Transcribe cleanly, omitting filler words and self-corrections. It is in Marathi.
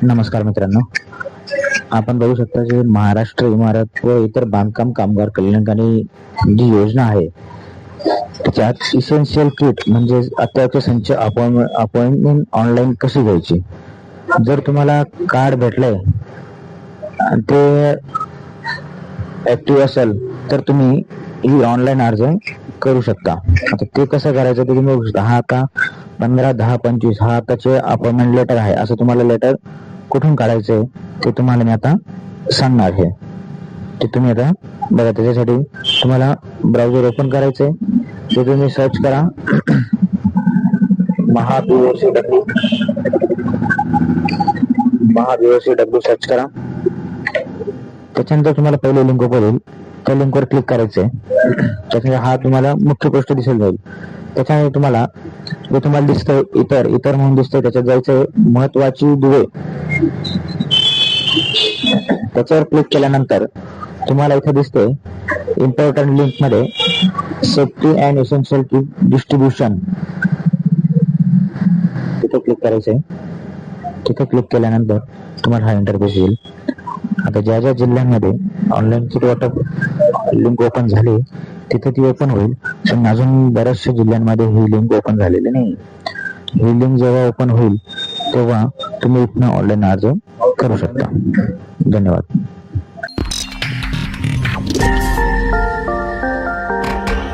नमस्कार मित्रांनो, आपण बघू शकता की महाराष्ट्र इमारत व इतर बांधकाम कामगार कल्याणकारी जी योजना आहे त्याच्यात इसेन्शियल किट म्हणजे अत्यावश्यक संच अपॉइंटमेंट ऑनलाईन कशी घ्यायची. जर तुम्हाला कार्ड भेटलंय आणि ते ऍक्टिव्ह असेल तर तुम्ही ही ऑनलाईन अर्ज करू शकता. आता ते कसं करायचं ते तुम्ही बघू शकता. हा आता 15/10/25 हा आताचे अपॉइंटमेंट लेटर आहे. असं तुम्हाला लेटर कुठून काढायचंय ते तुम्हाला मी आता सांगणार आहे. ते तुम्ही आता बघा. त्याच्यासाठी तुम्हाला ब्राउझर ओपन करायचंय. ते तुम्ही सर्च करा महाबीओसीडब्ल्यू सर्च करा. त्याच्यानंतर तुम्हाला पहिले लिंक ओपन होईल. त्या लिंकवर क्लिक करायचंय. त्याच्यानंतर हा तुम्हाला मुख्य गोष्ट दिसेल जाईल. त्याच्यामध्ये तुम्हाला जे तुम्हाला दिसतंय इतर म्हणून दिसतंय त्याच्यात जायचंय महत्वाची दुवे. त्याच्यावर क्लिक केल्यानंतर तुम्हाला इथे दिसते इम्पॉर्टंट लिंक मध्ये safety and essential kit distribution. तिथे क्लिक करायचंय. तिथे क्लिक केल्यानंतर तुम्हाला हा इंटरफेस येईल. आता ज्या ज्या जिल्ह्यांमध्ये ऑनलाईन किट वाटप लिंक ओपन झाली तिथे ती ओपन होईल. पण अजून बऱ्याचशा जिल्ह्यांमध्ये ही लिंक ओपन झालेली नाही. ही लिंक जेव्हा ओपन होईल तेव्हा तुम्ही इथनं ऑनलाईन अर्ज करू शकता. धन्यवाद.